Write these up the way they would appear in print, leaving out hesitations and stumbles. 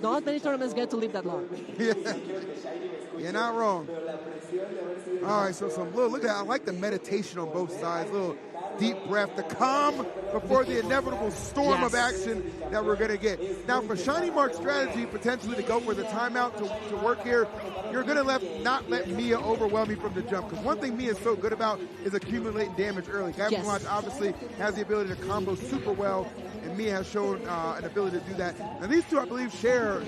not many tournaments get to live that long. You're not wrong. All right, so look at that. I like the meditation on both sides. Little deep breath to calm before the inevitable storm of action that we're going to get. Now, for ShinyMark's strategy, potentially to go for the timeout to work here, you're going to not let Miya overwhelm you from the jump. Because one thing Miya is so good about is accumulating damage early. Gavin Watch obviously has the ability to combo super well, and Miya has shown an ability to do that. Now, these two, I believe, share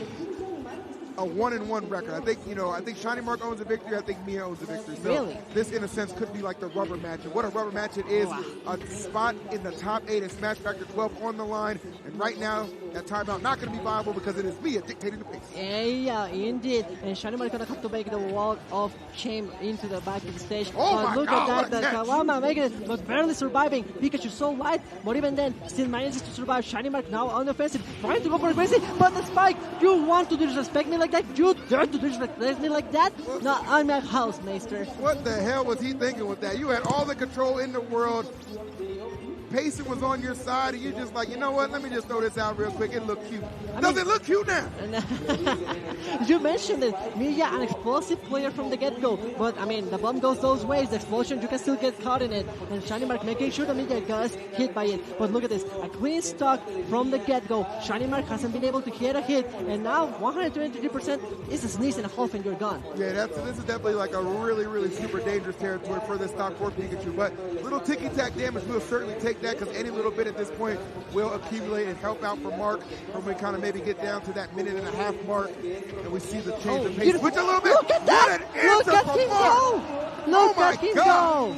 a 1-1 record. I think ShinyMark owns a victory. I think Miya owns a victory. So this, in a sense, could be like the rubber match. And what a rubber match it is, a spot in the top 8 and Smash Factor 12 on the line. And right now, that timeout not going to be viable because it is Miya dictating the pace. Yeah, indeed. And ShinyMark going to have to make the wall of shame into the back of the stage. Oh my look God, at that. Kawama making it, but barely surviving. Pikachu so light, but even then, still manages to survive. ShinyMark now on the offensive, trying to go for a crazy, but the spike, you want to disrespect me like that? You dare to disrespect me like that? No, I'm at house, Maester. What the hell was he thinking with that? You had all the control in the world. Pacing was on your side, and you're just like, you know what? Let me just throw this out real quick. It looked cute. Does it look cute now? You mentioned it. Miya, an explosive player from the get-go. But, I mean, the bomb goes those ways. The explosion, you can still get caught in it. And ShinyMark making sure that Miya gets hit by it. But look at this. A clean stock from the get-go. ShinyMark hasn't been able to get a hit. And now, 123% is a sneeze and a half and you're gone. Yeah, this is definitely like a really, really super dangerous territory for this stock for Pikachu. But little ticky-tack damage will certainly take that, because any little bit at this point will accumulate and help out for Mark when we kind of maybe get down to that minute-and-a-half mark and we see the change of pace. Switch a little bit. Look at that! Look at him go! Look at him go!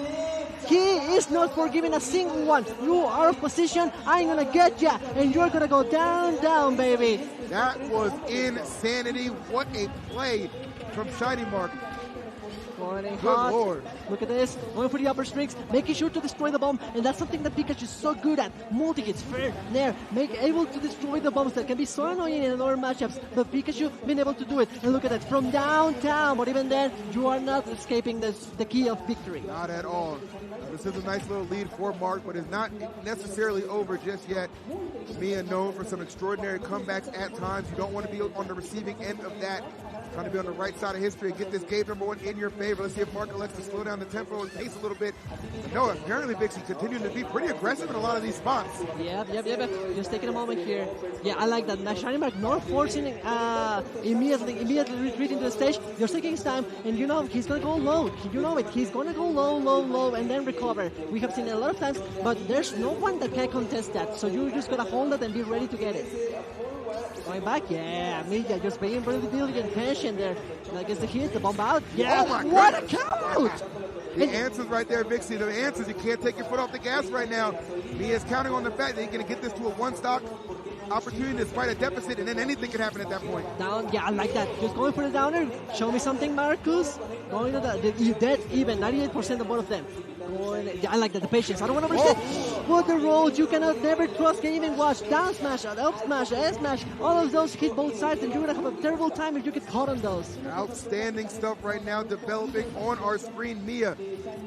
He is not forgiving a single one. You are in position, I'm gonna get ya, and you're gonna go down, down, baby. That was insanity. What a play from ShinyMark. Good Lord. Look at this. Going for the upper strings, making sure to destroy the bomb. And that's something that Pikachu is so good at. Multi-hits, fair, nair, able to destroy the bombs that can be so annoying in other matchups. But Pikachu been able to do it. And look at that, from downtown. But even then, you are not escaping the key of victory. Not at all. This is a nice little lead for Mark, but it's not necessarily over just yet. Miya known for some extraordinary comebacks at times. You don't want to be on the receiving end of that. Trying to be on the right side of history and get this game number 1 in your favor. Let's see if Mark elects to slow down the tempo and pace a little bit. But no, apparently Vixie continuing to be pretty aggressive in a lot of these spots. Yep. Just taking a moment here. Yeah, I like that. Now ShinyMark not forcing immediately retreating to the stage. You're taking his time, and you know he's gonna go low. You know it. He's gonna go low, and then recover. We have seen it a lot of times, but there's no one that can contest that. So you just gotta hold it and be ready to get it. Going back, yeah, Miya just being really diligent, patient there. Like, is the hit, the bomb out? Yeah, oh my what goodness. a count! The answers right there, Vixie. The answers, you can't take your foot off the gas right now. Miya's counting on the fact that he's going to get this to a one-stock opportunity despite a deficit, and then anything can happen at that point. Down, yeah, I like that. Just going for the downer. Show me something, Marcus. Going to the dead even, 98% of both of them. Yeah, I like that, the patience. I don't want to overstep. But the rolls, you cannot never trust, can even watch. Down smash, up smash, S smash, all of those hit both sides, and you're going to have a terrible time if you get caught on those. Outstanding stuff right now developing on our screen. Miya,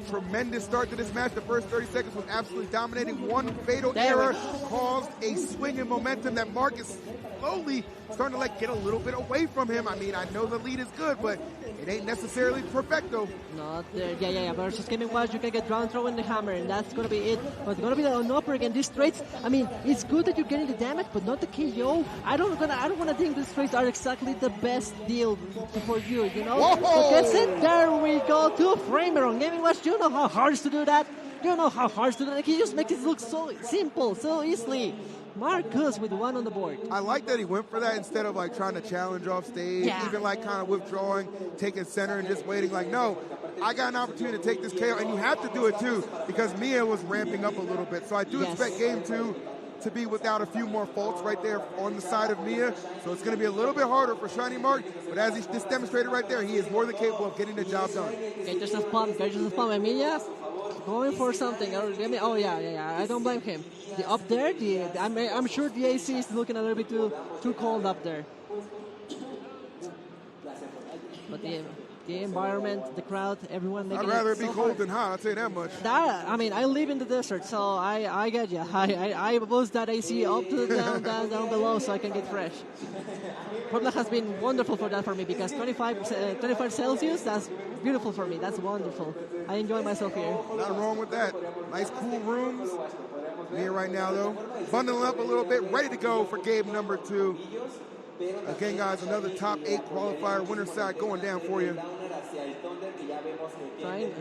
tremendous start to this match. The first 30 seconds was absolutely dominating. One fatal error caused a swing in momentum that Mark is slowly starting to get a little bit away from him. I mean, I know the lead is good, but it ain't necessarily perfecto. Not there. Yeah. Versus Gaming Watch, you can get round throw in the hammer, and that's going to be it. But it's going to be the upper again. These straights, I mean, it's good that you're getting the damage, but not the KO. I don't want to think these straights are exactly the best deal for you, you know? Whoa! But that's it. There we go. 2-framer on Gaming Watch. You know how hard it is to do that? You know how hard it is to do that? He just makes it look so simple, so easily. Marcus with 1 on the board. I like that he went for that instead of trying to challenge off stage, even kind of withdrawing, taking center and just waiting no, I got an opportunity to take this KO, and you have to do it too because Miya was ramping up a little bit. So I do expect game 2 to be without a few more faults right there on the side of Miya. So it's going to be a little bit harder for ShinyMark, but as he just demonstrated right there, he is more than capable of getting the job done. Get yourself pumped, and Miya going for something. Oh yeah, I don't blame him. The up there, I'm sure the AC is looking a little bit too cold up there. But the environment, the crowd, everyone making it I'd rather it be so cold hard. than hot, I'll tell you that much. I mean, I live in the desert, so I get you. I boost that AC up to down below so I can get fresh. Puebla has been wonderful for that for me because 25 Celsius, that's beautiful for me. That's wonderful. I enjoy myself here. Nothing wrong with that. Nice cool rooms. Here right now, though, bundling up a little bit, ready to go for game number 2. Again, guys, another top 8 qualifier winner side going down for you. Fine.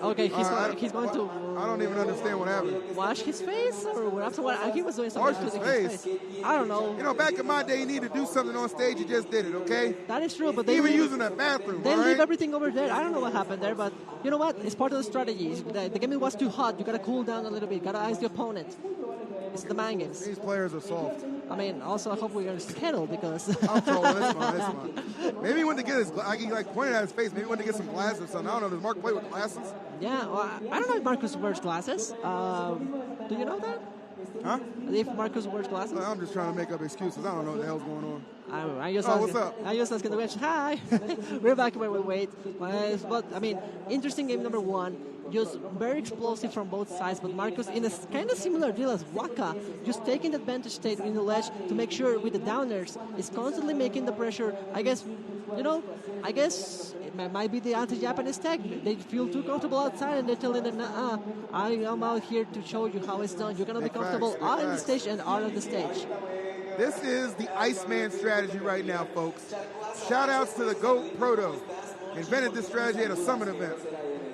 Okay, he's going to. I don't even understand what happened. Wash his face, or after what? He was doing something Wash his to face. his face. I don't know. You know, back in my day, you need to do something on stage. You just did it, okay? That is true, but they even leave, using that bathroom. They all leave right? everything over there. I don't know what happened there, but you know what? It's part of the strategy. The game was too hot. You gotta cool down a little bit. Gotta ice the opponent. It's the man games. These players are soft. I mean, also I hope we're gonna settle because. I'm told that's fine. Maybe he went to get his. He pointed at his face. Maybe he went to get some glasses or something. I don't know. Does Mark play with glasses? Yeah, well, I don't know if Marcus wears glasses. Do you know that? Huh? If Marcus wears glasses? I'm just trying to make up excuses. I don't know what the hell's going on. I just what's up? I just asking the question. Hi, we're back where we wait. But I mean, interesting game number 1. Just very explosive from both sides, but Marcus in a kind of similar deal as Waka, just taking the advantage state in the ledge to make sure with the downers is constantly making the pressure. I guess it might be the anti-Japanese tag. They feel too comfortable outside and they're telling them, I am out here to show you how it's done. You're going to be comfortable out on the stage and out of the stage. This is the Iceman strategy right now, folks. Shout outs to the GOAT Proto. Invented this strategy at a summit event.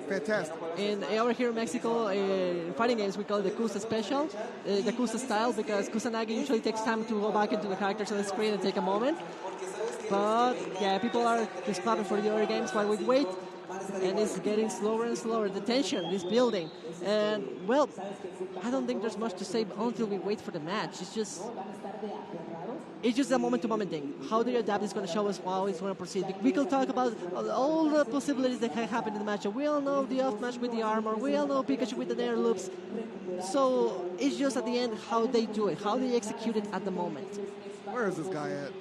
Fantastic. And over here in Mexico, in fighting games, we call it the Kusa special, the Kusa style, because Kusanagi usually takes time to go back into the characters on the screen and take a moment. But yeah, people are just clapping for the other games while we wait, and it's getting slower and slower. The tension is building, and well, I don't think there's much to say until we wait for the match. It's just a moment-to-moment thing. How they adapt is going to show us how it's going to proceed. We could talk about all the possibilities that can happen in the match. We all know the off-match with the armor. We all know Pikachu with the air loops. So it's just at the end how they do it, how they execute it at the moment. Where is this guy at?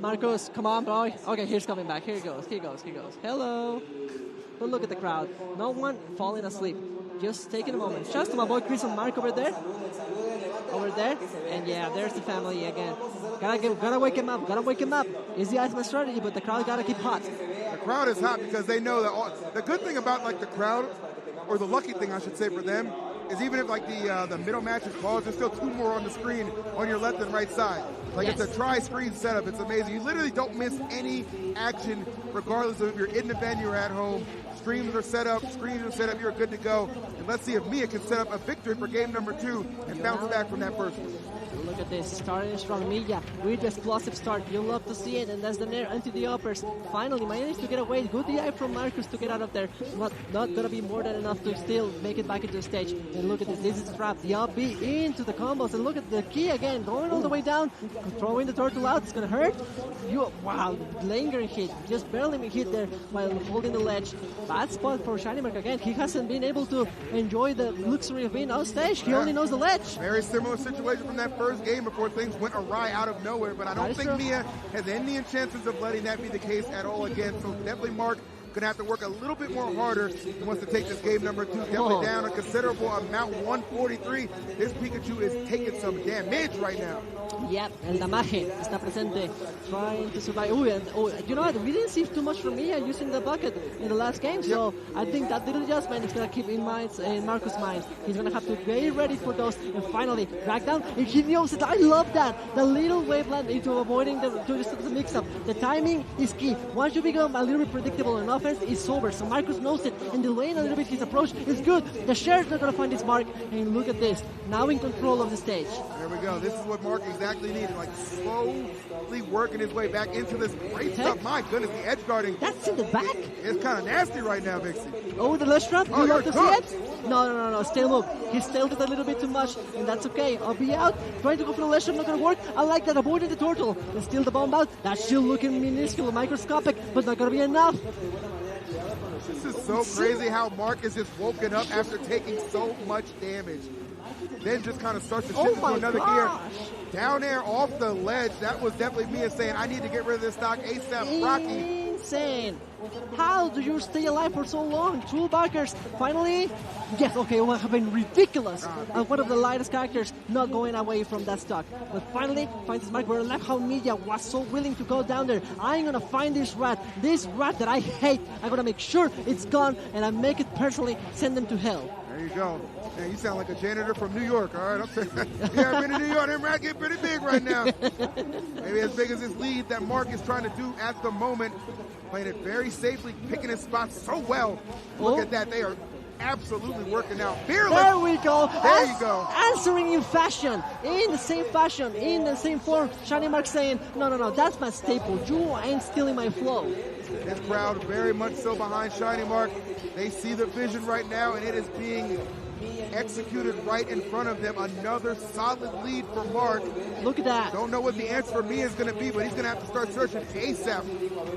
Marcos, come on, boy. Okay, here's coming back. Here he goes. Hello. But look at the crowd. No one falling asleep. Just taking a moment. Just to my boy Chris and Mark over there. And yeah, there's the family again. Gotta wake him up. It's the Iceman strategy, but the crowd gotta keep hot. The crowd is hot because they know that the good thing about like the crowd, or the lucky thing I should say for them, is even if like the middle match is paused, there's still 2 more on the screen on your left and right side. Like It's a tri-screen setup. It's amazing. You literally don't miss any action regardless of if you're in the venue or at home. Screens are set up, you're good to go. And let's see if Miya can set up a victory for game number 2 and bounce back from that first one. Look at this, starting strong Miya with the explosive start. You'll love to see it, and that's the nair into the uppers. Finally managed to get away. Good DI from Marcus to get out of there. Not gonna be more than enough to still make it back into the stage. And look at this is the trap. The up B into the combos, and look at the key again, going all the way down, throwing the turtle out. It's gonna hurt. Wow, lingering hit, just barely hit there while holding the ledge. Bad spot for ShinyMark again. He hasn't been able to enjoy the luxury of being on stage. He only knows the ledge. Very similar situation from that first game before things went awry out of nowhere, but I don't think Miya has any chances of letting that be the case at all again. So definitely Mark going to have to work a little bit more harder. He wants to take this game number 2 definitely down a considerable amount, 143. This Pikachu is taking some damage right now. Yep, el damage está presente, trying to survive. You know what? We didn't see too much from Miya using the bucket in the last game, so I think that little adjustment is going to keep in Marcus' mind. He's going to have to be ready for those, and finally, drag down, and he knows it. I love that. The little waveland into avoiding the mix-up. The timing is key. Once you become a little bit predictable in offense, it's over, so Marcus knows it, and delaying a little bit his approach is good. The share's not going to find his mark, and look at this, now in control of the stage. There we go. This is what Mark exactly needed, like slowly working his way back into this great stuff. My goodness, the edge guarding. That's in the back? It's kind of nasty right now, Vixie. Oh, the ledge trap? You love to see cooked. it? No. Stay move. He stalled it a little bit too much, and that's okay. I'll be out. Trying to go for the ledge trap, not going to work. I like that. Avoiding the turtle. And steal the bomb out. That's still looking minuscule, microscopic, but not going to be enough. This is so crazy how Mark is just woken up after taking so much damage. then just kind of starts to shift into another gear. Down there off the ledge, that was definitely Miya saying, I need to get rid of this stock ASAP. Rocky. Insane. How do you stay alive for so long? Two backers. Finally, yes, okay, it would have been ridiculous. One of the lightest characters not going away from that stock. But finally, finds his mark. We're like how Miya was so willing to go down there. I'm going to find this rat that I hate. I'm going to make sure it's gone, and I make it personally send them to hell. There you go. Man, you sound like a janitor from New York, all right? Yeah, I've been in New York. Them rats get pretty big right now. Maybe as big as this lead that Mark is trying to do at the moment. Playing it very safely, picking his spots so well. Look at that. They are absolutely working out. Fearless. There we go. There you go. Answering in fashion, in the same fashion, in the same form. ShinyMark saying, no, that's my staple. You ain't stealing my flow. This crowd very much so behind ShinyMark. They see the vision right now, and it is being executed right in front of them. Another solid lead for Mark. Look at that. Don't know what the answer for me is going to be, but he's going to have to start searching ASAP.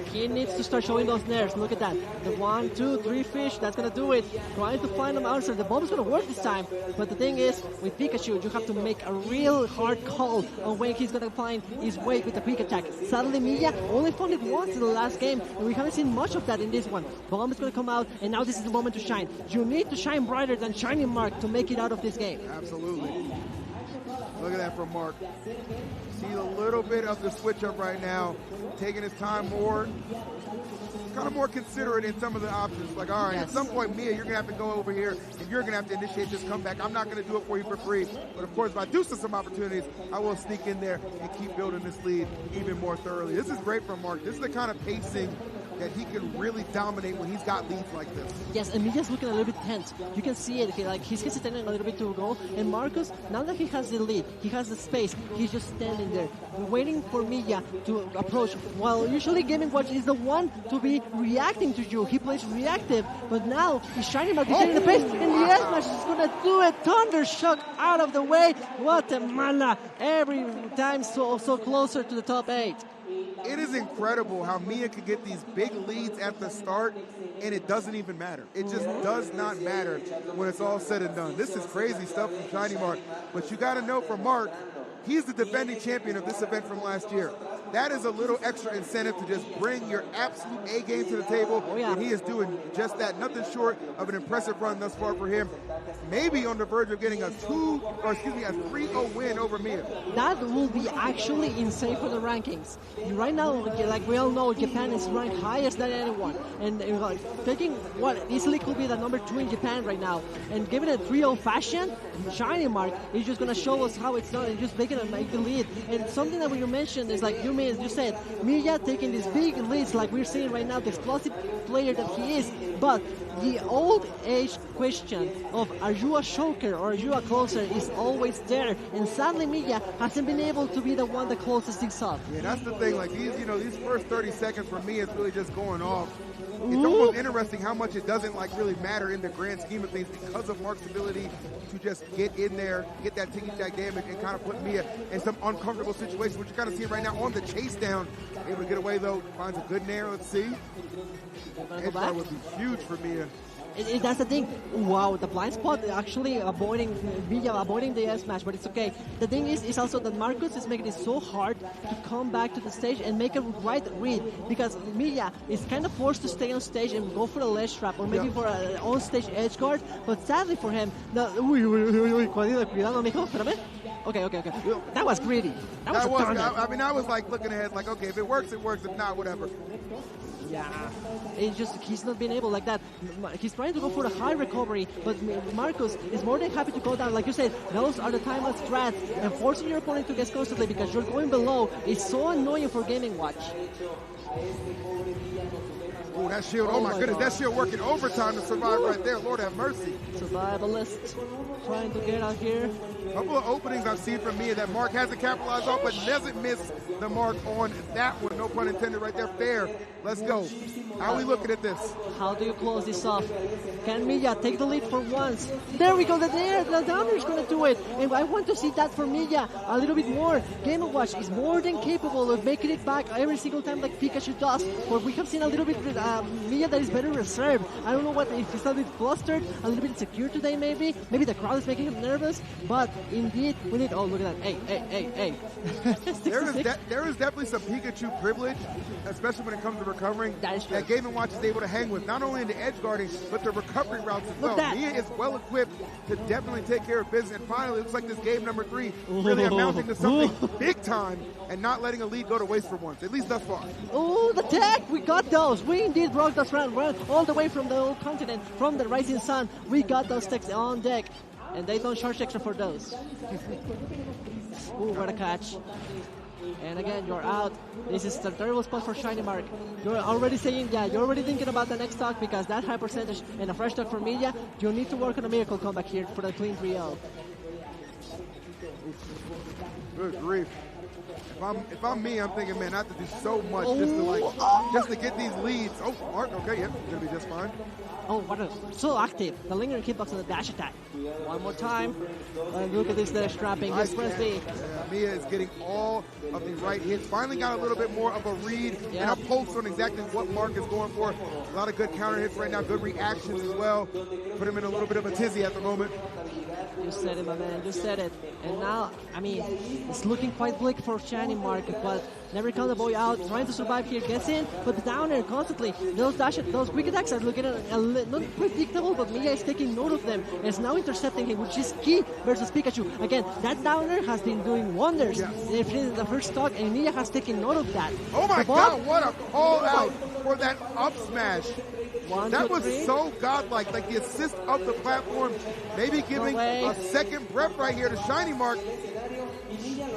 He needs to start showing those nerves. Look at that. The 1, 2, 3 fish, that's going to do it. Trying to find an answer. The bomb is going to work this time. But the thing is, with Pikachu, you have to make a real hard call on when he's going to find his way with the quick attack. Suddenly, Miya only found it once in the last game, and we haven't seen much of that in this one. Bomb is going to come out, and now this is the moment to shine. You need to shine brighter than ShinyMark to make it out of this game. Absolutely. Look at that from Mark. See a little bit of the switch up right now, taking his time more, kind of more considerate in some of the options. Like, all right, at some point, Miya, you're going to have to go over here, and you're going to have to initiate this comeback. I'm not going to do it for you for free. But, of course, if I do see some opportunities, I will sneak in there and keep building this lead even more thoroughly. This is great from Mark. This is the kind of pacing that he can really dominate when he's got leads like this. Yes, and Miya's looking a little bit tense. You can see it. He's hesitating a little bit to go. And Marcus, now that he has the lead, he has the space, he's just standing there, waiting for Miya to approach. While usually Gaming Watch is the one to be reacting to you. He plays reactive, but now he's ShinyMark getting the pace, and the S-Match is going to do it. Thundershock out of the way. Guatemala every time so closer to the top 8. It is incredible how Miya could get these big leads at the start, and it doesn't even matter. It just does not matter when it's all said and done. This is crazy stuff from ShinyMark, but you got to know from Mark, he's the defending champion of this event from last year. That is a little extra incentive to just bring your absolute A game to the table, and he is doing just that. Nothing short of an impressive run thus far for him. Maybe on the verge of getting a 3-0 win over Miya. That will be actually insane for the rankings. Right now, like we all know, Japan is ranked highest than anyone, and taking what easily could be the number 2 in Japan right now, and giving it a 3-0 fashion, ShinyMark is just going to show us how it's done and just making the lead. And something that you mentioned is like you said, Miya taking these big leads like we're seeing right now, the explosive player that he is, but the old age question of are you a choker or are you a closer is always there, and sadly Miya hasn't been able to be the one that closes things up. Yeah, that's the thing, like these first 30 seconds for me is really just going off. It's almost interesting how much it doesn't really matter in the grand scheme of things because of Mark's ability to just get in there, get that ticky-tack damage, and kind of put Miya in some uncomfortable situations, which you're kind of seeing right now on the chase down. Able to get away, though. Finds a good nair. Let's see. Headshot would be huge for Miya. That's the thing. Wow, the blind spot actually avoiding Miya, avoiding the S-Match, but it's okay. The thing is also that Marcus is making it so hard to come back to the stage and make a right read, because Miya is kind of forced to stay on stage and go for a ledge trap or maybe for an on-stage edge guard, but sadly for him, cuidado, mijo, espérame. Okay. That was greedy. That was I mean, I was like looking ahead, like, okay, if it works, it works. If not, whatever. Yeah, it's just he's not being able like that. He's trying to go for a high recovery, but Marcus is more than happy to go down. Like you said, those are the timeout strats, and forcing your opponent to guess constantly because you're going below is so annoying for Gaming Watch. Oh, that shield, oh my goodness, that shield working overtime to survive right there. Lord have mercy. Survivalist trying to get out here. A couple of openings I've seen from Miya that Mark hasn't capitalized on, but doesn't miss the mark on that one. No pun intended right there. Fair. Let's go. How are we looking at this? How do you close this off? Can Miya take the lead for once? There we go. The downer is going to do it. And I want to see that for Miya a little bit more. Game & Watch is more than capable of making it back every single time like Pikachu does. But we have seen a little bit Miya that is better reserved. I don't know what, if he's a little bit flustered, a little bit insecure today maybe. Maybe the crowd is making him nervous. But indeed, we need, oh, look at that. Hey. There is definitely some Pikachu privilege, especially when it comes to recovering, that Game & Watch is able to hang with, not only in the edge guarding, but the recovery routes as well. Miya is well equipped to definitely take care of business. And finally, it looks like this game number 3 really amounting to something big time and not letting a lead go to waste for once, at least thus far. Oh, the tech! We got those. We indeed broke those round all the way from the old continent, from the rising sun. We got those techs on deck, and they don't charge extra for those. Ooh, what a catch. And again, you're out. This is a terrible spot for ShinyMark. You're already saying, you're already thinking about the next stock because that high percentage and a fresh stock for Miya, you need to work on a miracle comeback here for the clean 3-0. Good grief. If I'm me, I'm thinking, man, I have to do so much just to get these leads. Oh, Mark, okay, yep, gonna be just fine. Oh, so active. The lingering hitbox on the dash attack. One more time. And look at this there strapping. His press B. Miya is getting all of the right hits. Finally got a little bit more of a read and a pulse on exactly what Mark is going for. A lot of good counter hits right now, good reactions as well. Put him in a little bit of a tizzy at the moment. You said it, my man. You said it. And now, I mean, it's looking quite bleak for ShinyMark, but never count the boy out. Trying to survive here. Gets in, but down there constantly. Those quick attacks are looking at not predictable, but Miya is taking note of them. And is now intercepting him, which is key versus Pikachu. Again, that downer has been doing wonders. They finished the first stock, and Miya has taken note of that. Oh my God, what a call out for that up smash. That was so godlike, like the assist of the platform, maybe giving a second breath right here to ShinyMark.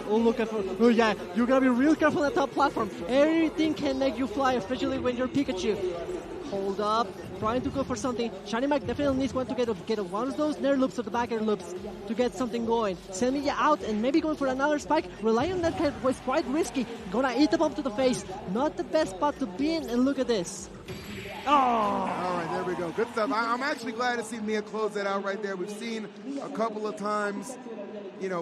Oh, look at oh yeah, you gotta be real careful on the top platform. Everything can make you fly, especially when you're Pikachu. Hold up, trying to go for something. ShinyMark definitely needs one to get one of those nair loops or the back air loops to get something going. Send Miya out and maybe going for another spike. Relying on that head was quite risky. Gonna eat the bump to the face. Not the best spot to be in, and look at this. Oh! All right, there we go. Good stuff. I'm actually glad to see Miya close that out right there. We've seen a couple of times,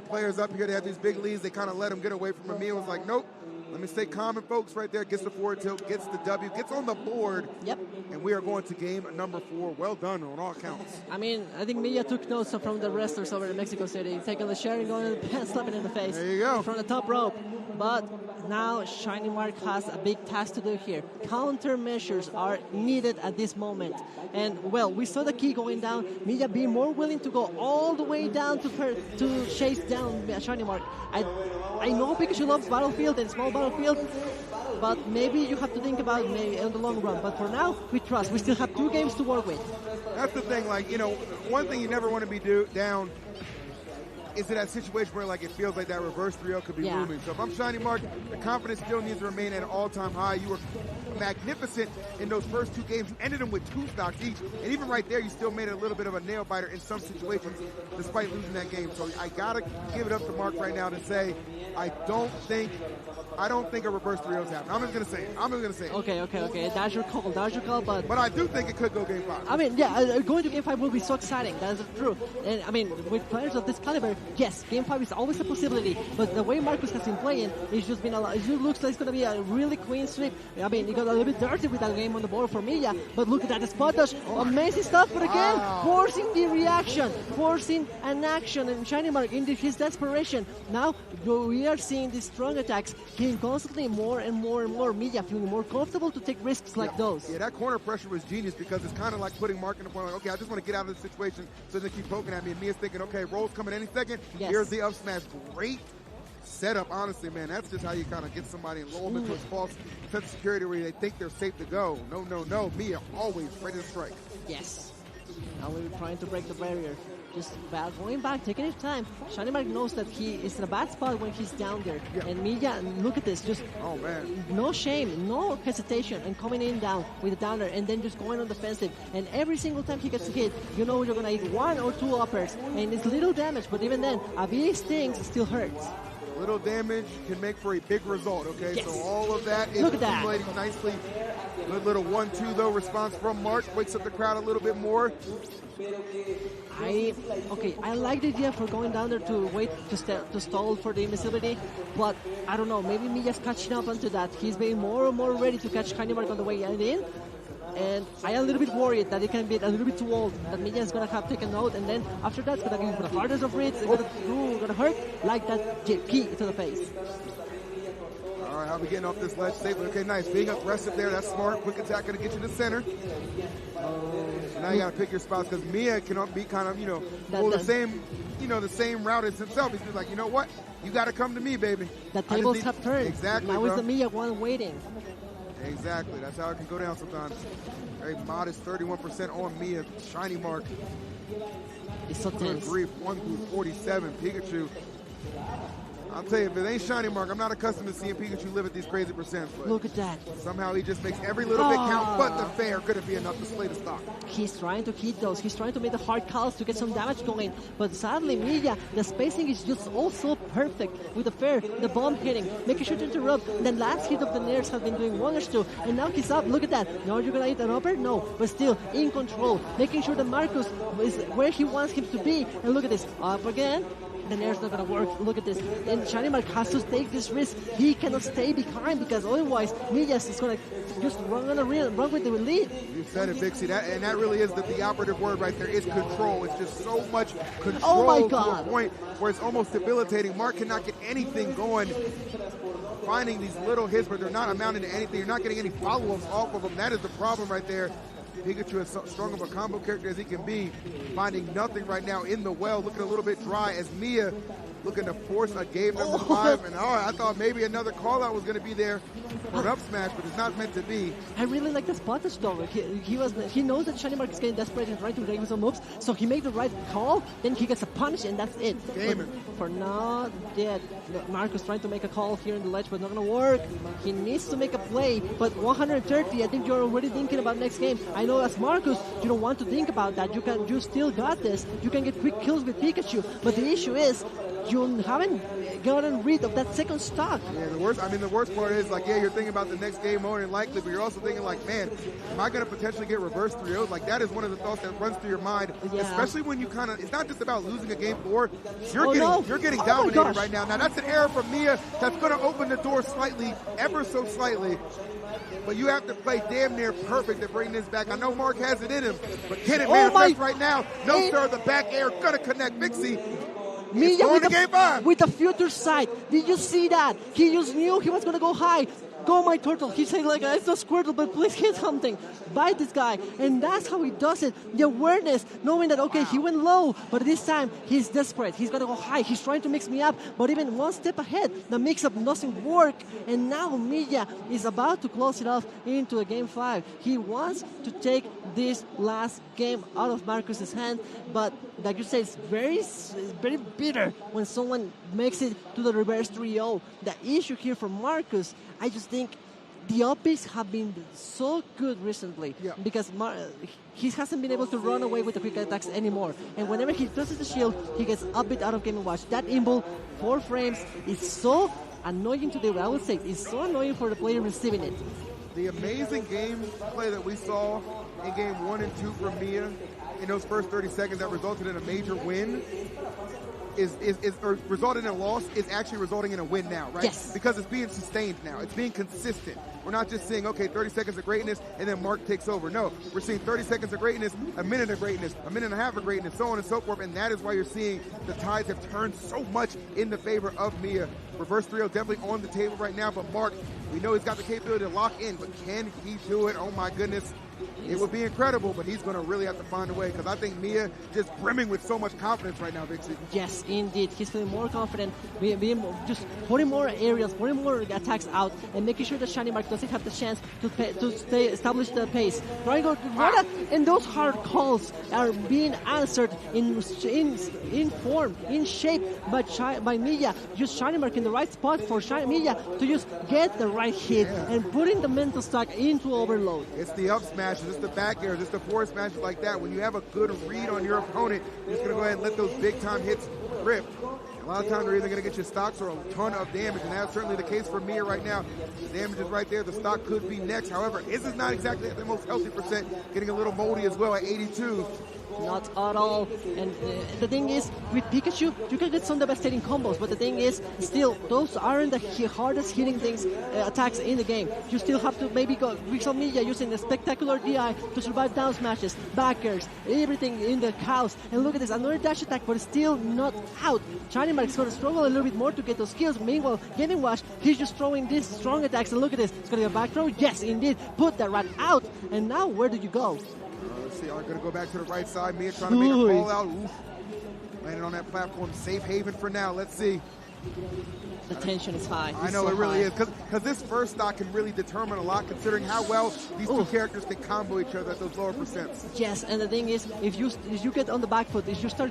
players up here, they have these big leads. They kind of let them get away from him. Miya was like, nope. Let me stay calm and focused right there. Gets the forward tilt, gets the W, gets on the board. Yep. And we are going to game number 4. Well done on all counts. I mean, I think Miya took notes from the wrestlers over in Mexico City. Taking the sharing, going and slapping in the face. There you go. From the top rope. But now ShinyMark has a big task to do here. Countermeasures are needed at this moment. And, well, we saw the key going down. Miya being more willing to go all the way down to chase down ShinyMark. I know Pikachu loves Battlefield and small Battlefield, but maybe you have to think about it maybe in the long run. But for now, we trust. We still have 2 games to work with. That's the thing. One thing you never want to be down is in that situation where it feels like that reverse 3-0 could be looming. So if I'm ShinyMark, the confidence still needs to remain at an all-time high. You were magnificent in those first 2 games. You ended them with 2 stocks each. And even right there, you still made it a little bit of a nail-biter in some situations despite losing that game. So I got to give it up to Mark right now to say I don't think a reverse 3-0 is happening. I'm just going to say it. Okay. That's your call. But I do think it could go game 5. I mean, going to game 5 will be so exciting. That is true. And I mean, with players of this caliber, yes, game 5 is always a possibility. But the way Marcus has been playing, it's just been it just looks like it's going to be a really clean sweep. I mean, he got a little bit dirty with that game on the board for Miya. But look at that spot dash. Amazing stuff. But again, forcing the reaction, forcing an action. And ShinyMark in his desperation. Now, we are seeing these strong attacks getting constantly more and more and more. Miya feeling more comfortable to take risks like those. Yeah, that corner pressure was genius because it's kind of like putting Mark in the point, okay, I just want to get out of this situation so they keep poking at me. And Mia's thinking, okay, roll's coming any second. Yes. Here's the up smash. Great setup, honestly, man. That's just how you kind of get somebody and roll them into a false sense of security where they think they're safe to go. No. Miya always ready to strike. Yes. Now we're trying to break the barrier. Just going back, taking his time. ShinyMark knows that he is in a bad spot when he's down there. Yeah. And Miya, look at this, just no shame, no hesitation, and coming in down with the downer, and then just going on defensive. And every single time he gets hit, you know you're going to hit 1 or 2 uppers. And it's little damage, but even then, a big stings still hurts. Little damage can make for a big result, okay? Yes. So all of that is accumulating nicely Good little 1-2 though response from Mark. Wakes up the crowd a little bit more. I like the idea for going down there to wait to stall for the invincibility, but I don't know. Maybe Miya's catching up onto that. He's being more and more ready to catch ShinyMark on the way in. And I'm a little bit worried that it can be a little bit too old, that Miya is going to have taken note, and then after that, it's going to give the hardest of reads, it's going to hurt, like that JP to the face. All right, I'll be getting off this ledge safely. Okay, nice. Being aggressive there, that's smart. Quick attack going to get you to the center. So now you got to pick your spots, because Miya cannot be kind of, the same route as himself. He's just like, you know what? You got to come to me, baby. The tables have turned. Exactly, now bro. is the Miya one waiting. Exactly. That's how it can go down sometimes. Very modest 31% on Miya. ShinyMark. It's so tense. 1 through 47. Pikachu. I'll tell you, if it ain't ShinyMark, I'm not accustomed to seeing Pikachu live at these crazy percents. But look at that. Somehow he just makes every little bit count, but the fair couldn't be enough to slay the stock. He's trying to hit those. He's trying to make the hard calls to get some damage going. But sadly, Miya, the spacing is just also perfect with the fair, the bomb hitting, making sure to interrupt. The last hit of the nairs have been doing wonders too. And now he's up. Look at that. Now you're going to hit an upper? No. But still in control, making sure that Marcus is where he wants him to be. And look at this. Up again. The nair's not going to work. Look at this. And ShinyMark has to take this risk. He cannot stay behind because otherwise Miya is going to just run with the lead. You said it, Vixie. That really is the operative word right there. Is control. It's just so much control oh my God. to a point where it's almost debilitating. Mark cannot get anything going. Finding these little hits, but they're not amounting to anything. You're not getting any follow-ups off of them. That is the problem right there. Pikachu is so strong of a combo character as he can be, finding nothing right now in the well, looking a little bit dry as Miya looking to force a game number 5. And I thought maybe another call-out was going to be there for an up smash, but it's not meant to be. I really like the spottage though. He knows that ShinyMark is getting desperate and trying to break some moves, so he made the right call, then he gets a punish, and that's it. Gaming. For now, yeah, Marcus trying to make a call here in the ledge, but not going to work. He needs to make a play, but 130, I think you're already thinking about next game. I know as Marcus, you don't want to think about that. You still got this. You can get quick kills with Pikachu, but the issue is, you haven't gotten rid of that second stock. Yeah, the worst part is, like, yeah, you're thinking about the next game more than likely, but you're also thinking, like, man, am I going to potentially get reverse 3-0s? Like, that is one of the thoughts that runs through your mind, especially when you kind of, it's not just about losing a game 4. You're getting dominated right now. Now, that's an error from Miya that's going to open the door slightly, ever so slightly. But you have to play damn near perfect to bring this back. I know Mark has it in him, but can it manifest right now? No, sir, the back air going to connect Vixie. Miya with the future sight. Did you see that? He just knew he was going to go high. Go, my turtle. He's saying, like, it's not Squirtle, but please hit something. Bite this guy. And that's how he does it. The awareness, knowing that, okay, he went low, but this time he's desperate. He's going to go high. He's trying to mix me up, but even one step ahead, the mix-up doesn't work. And now Miya is about to close it off into a game 5. He wants to take this last game out of Marcus's hand, but like you say, it's very bitter when someone makes it to the reverse 3-0. The issue here for Marcus, I just think the upbeats have been so good recently because he hasn't been able to run away with the quick attacks anymore. And whenever he presses the shield, he gets upbeat out of Game & Watch. That imbue, 4 frames, is so annoying to do. I would say it's so annoying for the player receiving it. The amazing game play that we saw in game 1 and 2 from Miya in those first 30 seconds that resulted in a major win or resulted in a loss is actually resulting in a win now, right? Yes. Because it's being sustained now. It's being consistent. We're not just saying, okay, 30 seconds of greatness and then Mark takes over. No, we're seeing 30 seconds of greatness, a minute of greatness, a minute and a half of greatness, so on and so forth. And that is why you're seeing the tides have turned so much in the favor of Miya. Reverse 3-0 definitely on the table right now, but Mark, we know he's got the capability to lock in, but can he do it? Oh my goodness. It would be incredible, but he's going to really have to find a way because I think Miya just brimming with so much confidence right now, Vixie. Yes, indeed. He's feeling more confident, just putting more aerials, putting more attacks out, and making sure that ShinyMark doesn't have the chance to establish the pace. And those hard calls are being answered in form, in shape by Miya. Just ShinyMark in the right spot for Miya to just get the right hit and putting the mental stack into overload. It's the up smashes, it's the back airs, it's the forward smashes like that. When you have a good read on your opponent, you're just going to go ahead and let those big time hits rip. A lot of times they're either going to get you stocks or a ton of damage, and that's certainly the case for Miya right now. The damage is right there. The stock could be next. However, this is not exactly at the most healthy percent, getting a little moldy as well at 82. Not at all. And the thing is, with Pikachu, you can get some devastating combos, but the thing is, still, those aren't the hardest hitting things, attacks in the game. You still have to maybe go with some Miya using a spectacular DI to survive down smashes, backers, everything in the house. And look at this, another dash attack, but still not out. ShinyMark is going to struggle a little bit more to get those kills. Meanwhile, Gaming Watch, he's just throwing these strong attacks, and look at this. It's going to be a back throw. Yes, indeed. Put that rat out. And now, where do you go? Let's see, I'm going to go back to the right side. Miya trying to make a call out. Oof. Landing on that platform. Safe haven for now. Let's see. The tension is high. I know, so it really is. Because this first stock can really determine a lot, considering how well these two characters can combo each other at those lower percents. Yes, and the thing is, if you get on the back foot, if you start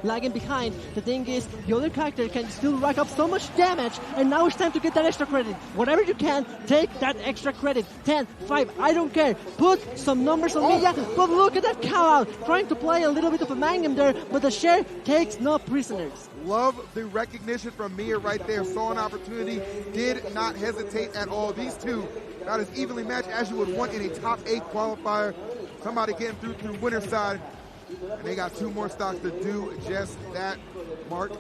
lagging behind, the thing is, the other character can still rack up so much damage, and now it's time to get that extra credit. Whatever you can, take that extra credit. 10, 5, I don't care. Put some numbers on Miya, but look at that cow out. Trying to play a little bit of a mind game there, but the share takes no prisoners. Love the recognition from Miya right there. Saw an opportunity, did not hesitate at all. These two about as evenly matched as you would want in a top 8 qualifier. Somebody getting through winner's side. And they got 2 more stocks to do just that. Mark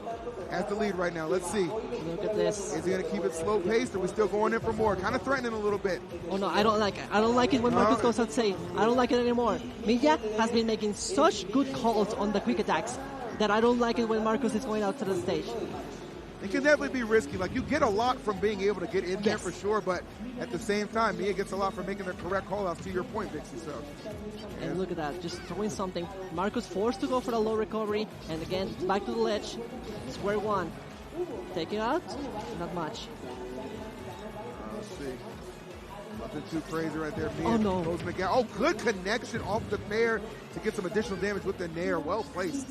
has the lead right now. Let's see. Look at this. Is he going to keep it slow paced, or are we still going in for more? Kind of threatening a little bit. Oh no, I don't like it. I don't like it when Marcus goes out safe. I don't like it anymore. Miya has been making such good calls on the quick attacks that I don't like it when Marcus is going out to the stage. It can definitely be risky. Like, you get a lot from being able to get in there for sure, but at the same time, Miya gets a lot from making the correct call-outs, to your point, Vixie. So. And look at that, just throwing something. Marcus forced to go for the low recovery, and again, back to the ledge. Square one. Take it out, not much. Let's see. Nothing too crazy right there. Miya oh no. Goes again. Oh, good connection off the fair to get some additional damage with the nair. Well placed.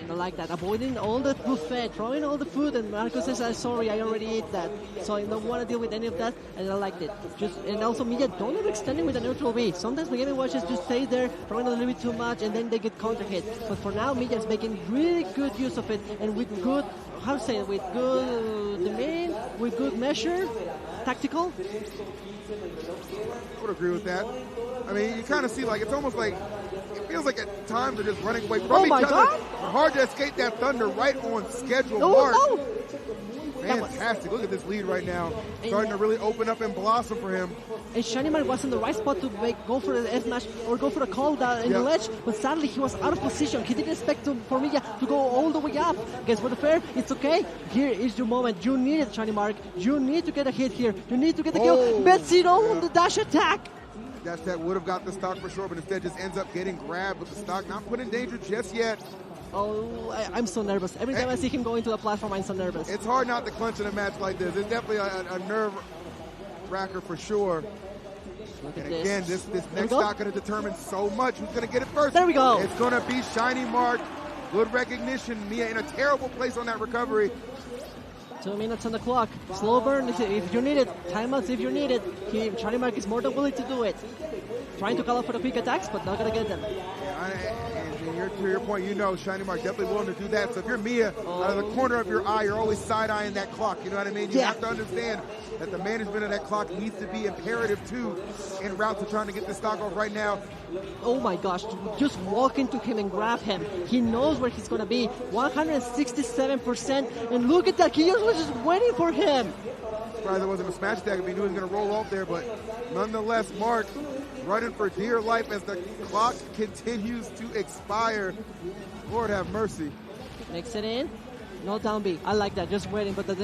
And I like that, avoiding all the buffet, throwing all the food, and Marcus says, I'm sorry, I already ate that, so I don't want to deal with any of that, and I liked it. And also Miya, don't overextend it with a neutral B. Sometimes the gaming watches just stay there, throwing a little bit too much, and then they get counter hit. But for now, Miya is making really good use of it, and with good, with good domain, with good measure, tactical. I would agree with that. I mean, you kind of see, like, it's almost like, it feels like at times they're just running away from each other. Hard to escape that thunder right on schedule. Mark. Fantastic. Look at this lead right now. Starting to really open up and blossom for him. And ShinyMark was in the right spot to go for the F-smash or go for a call down in the ledge, but sadly he was out of position. He didn't expect for Miya to go all the way up. Guess what, the fair? It's okay. Here is your moment. You need it, ShinyMark. You need to get a hit here. You need to get the kill. Betsito on the dash attack. That would have got the stock for sure, but instead just ends up getting grabbed with the stock. Not put in danger just yet. Oh, I'm so nervous. Every time I see him go into a platform, I'm so nervous. It's hard not to clinch in a match like this. It's definitely a nerve wracker for sure. And again, this next stock going to determine so much. Who's going to get it first? There we go. It's going to be ShinyMark. Good recognition. Miya in a terrible place on that recovery. 2 minutes on the clock. Slow burn if you need it. Timeouts if you need it. ShinyMark is more than willing to do it. Trying to call out for the quick attacks, but not going to get them. To your point, you know ShinyMark definitely willing to do that. So if you're Miya, out of the corner of your eye, you're always side-eyeing that clock. You know what I mean? You have to understand that the management of that clock needs to be imperative, too, en route to trying to get this stock off right now. Oh, my gosh. Just walk into him and grab him. He knows where he's going to be. 167%. And look at that. He was just waiting for him. Surprised there wasn't a smash attack if he knew he was going to roll off there. But nonetheless, Mark running for dear life as the clock continues to expire. Lord have mercy. Mix it in. No down B. I like that. Just waiting. But the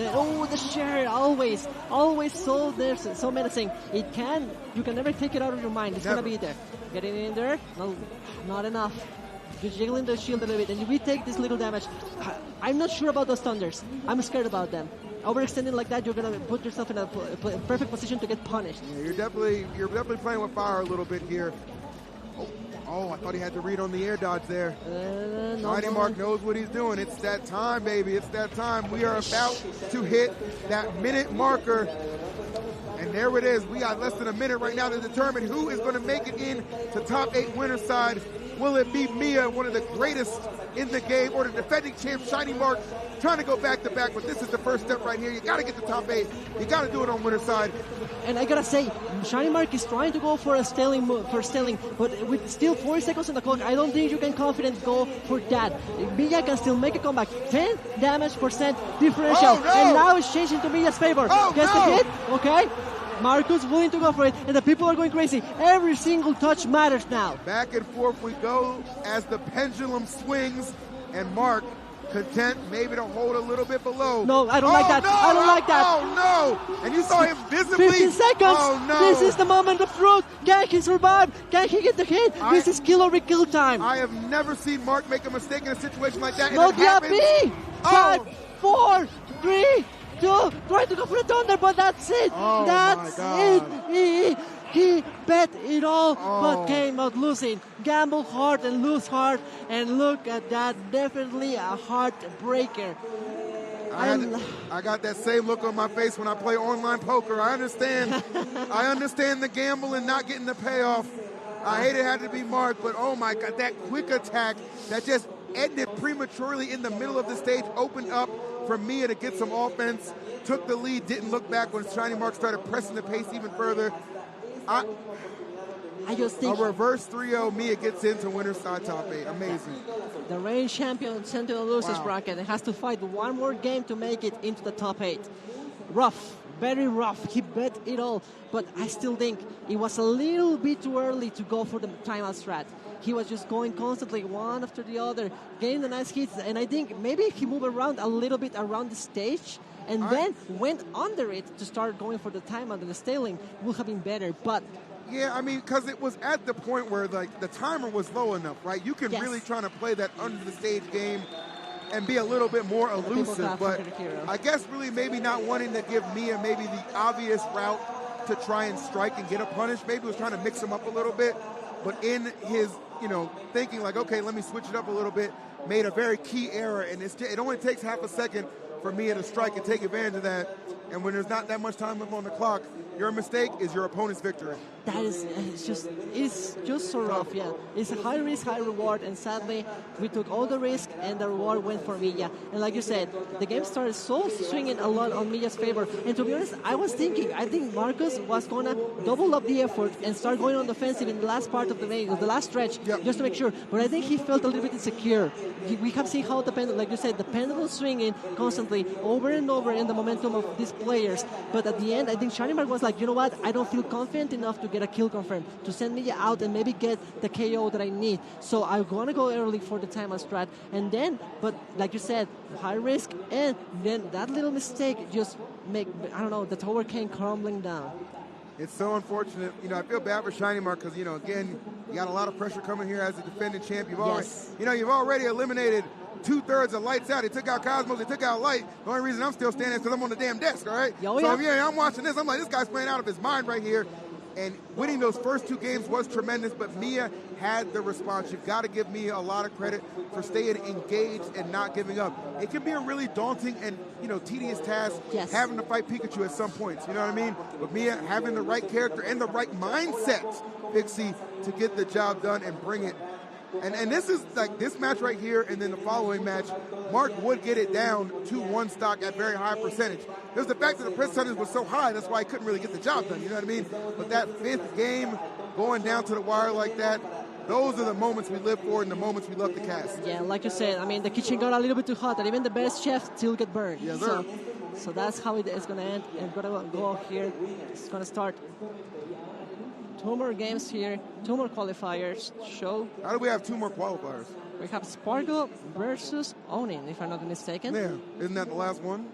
share always so there, so menacing. You can never take it out of your mind. It's gonna be there. Getting in there. No, not enough. Just jiggling the shield a little bit, and we take this little damage. I'm not sure about those thunders. I'm scared about them. Overextending like that, you're gonna put yourself in a perfect position to get punished. Yeah, you're definitely playing with fire a little bit here. Oh, I thought he had to read on the air dodge there. ShinyMark knows what he's doing. It's that time, baby. It's that time. We are about to hit that minute marker. And there it is. We got less than a minute right now to determine who is going to make it in to top 8 winner side. Will it be Miya, one of the greatest in the game, or the defending champ, ShinyMark, trying to go back-to-back? But this is the first step right here. You got to get the top 8. You got to do it on winner's side. And I gotta say, ShinyMark is trying to go for a stealing move, but with still 40 seconds on the clock, I don't think you can confidently go for that. Miya can still make a comeback. 10 damage percent differential, oh, no. And now it's changing to Miya's favor. Oh, Gets no. the hit, okay. Marcus willing to go for it, and the people are going crazy. Every single touch matters now. Back and forth we go as the pendulum swings, and Mark content maybe to hold a little bit below. No, I don't like that. No, I don't like that. Oh, no. And you saw him visibly. 15 seconds. Oh, no. This is the moment of truth. Can he survive? Can he get the hit? This is kill or be kill time. I have never seen Mark make a mistake in a situation like that. No and it happens. DRP. Oh. 5, 4, 3, 2. Trying to go for the thunder, but that's it. Oh, that's it. He bet it all, but came out losing. Gamble hard and lose hard, and look at that. Definitely a heartbreaker. I got that same look on my face when I play online poker. I understand. I understand the gamble and not getting the payoff. I hate it had to be Mark, but oh my God, that quick attack that just ended prematurely in the middle of the stage, opened up for Miya to get some offense, took the lead, didn't look back when ShinyMark started pressing the pace even further. I just think a reverse 3-0, Miya gets into winner's side top 8. Amazing. The reigning champion sent to the losers bracket and has to fight one more game to make it into the top 8. Rough, very rough. He bet it all, but I still think it was a little bit too early to go for the timeout strat. He was just going constantly one after the other, getting the nice hits, and I think maybe if he moved around a little bit around the stage and then went under it to start going for the timeout and the stealing, would have been better, but yeah, I mean, because it was at the point where like the timer was low enough, right? You can really try to play that under the stage game and be a little bit more elusive. But I guess really maybe not wanting to give Miya maybe the obvious route to try and strike and get a punish. Maybe was trying to mix him up a little bit. But in his, thinking like, okay, let me switch it up a little bit, made a very key error. And it only takes half a second for Miya to strike and take advantage of that. And when there's not that much time left on the clock, your mistake is your opponent's victory. That is, it's just so rough, yeah. It's a high risk, high reward, and sadly, we took all the risk, and the reward went for Miya. And like you said, the game started swinging a lot on Miya's favor. And to be honest, I think Marcus was going to double up the effort and start going on the offensive in the last part of the game, the last stretch, just to make sure. But I think he felt a little bit insecure. We have seen how the pendulum, like you said, the pendulum swinging constantly over and over in the momentum of these players. But at the end, I think ShinyMark was like, you know what, I don't feel confident enough to get a kill confirmed, to send Miya out and maybe get the KO that I need. So I'm going to go early for the timeout strat. And then, but like you said, high risk, and then that little mistake just the tower came crumbling down. It's so unfortunate. I feel bad for ShinyMark because, again, you got a lot of pressure coming here as a defending champ. You've already eliminated 2/3 of Lights Out. He took out Cosmos. He took out Light. The only reason I'm still standing is because I'm on the damn desk, all right? I'm watching this. I'm like, this guy's playing out of his mind right here. And winning those first 2 games was tremendous, but Miya had the response. You've got to give Miya a lot of credit for staying engaged and not giving up. It can be a really daunting and, tedious task having to fight Pikachu at some points, you know what I mean? But Miya having the right character and the right mindset, Pixie, to get the job done and bring it. And this is like this match right here, and then the following match, Mark would get it down to 1 stock at very high percentage. There's the fact that the percentage was so high, that's why he couldn't really get the job done, you know what I mean? But that 5th game, going down to the wire like that, those are the moments we live for and the moments we love to cast. Yeah, like you said, the kitchen got a little bit too hot, and even the best chefs still get burned. Yes, sir. So that's how it is going to end, and going to go here. It's going to start 2 more games here, 2 more qualifiers. Show. How do we have 2 more qualifiers? We have Spargo versus Onin, if I'm not mistaken. Yeah, isn't that the last one?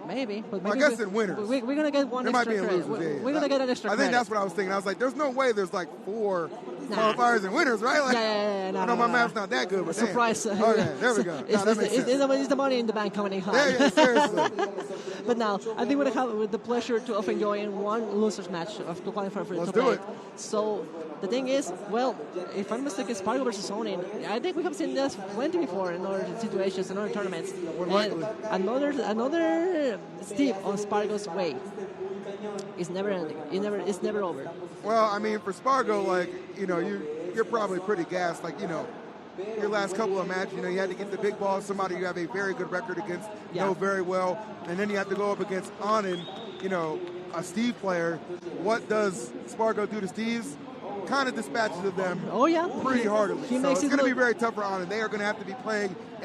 Maybe, but maybe I guess in winners. We're going to get one extra credit. We're going to get an extra credit. I think that's what I was thinking. I was like, there's no way there's like 4 qualifiers and winners, right? Like, no, I know my math's not that good, but surprise. Oh, yeah, there we go. It's the money in the bank coming in high. Yeah, seriously. But now, I think we're have with the pleasure to offer enjoying one losers match to qualify for the top 8. So the thing is, well, if I'm mistaken, Spargo versus Onin, I think we have seen this plenty before in other situations, in other tournaments. And another step on Spargo's way. It's never ending. It's never over. Well, I mean, for Spargo, like, you're probably pretty gassed. Like, your last couple of matches, you had to get the big ball, somebody you have a very good record against, know very well, and then you have to go up against Anand, a Steve player. What does Spargo do to Steve's? Kind of dispatches of them pretty heartily. So it's going to be very tough for Anand. They are going to have to be playing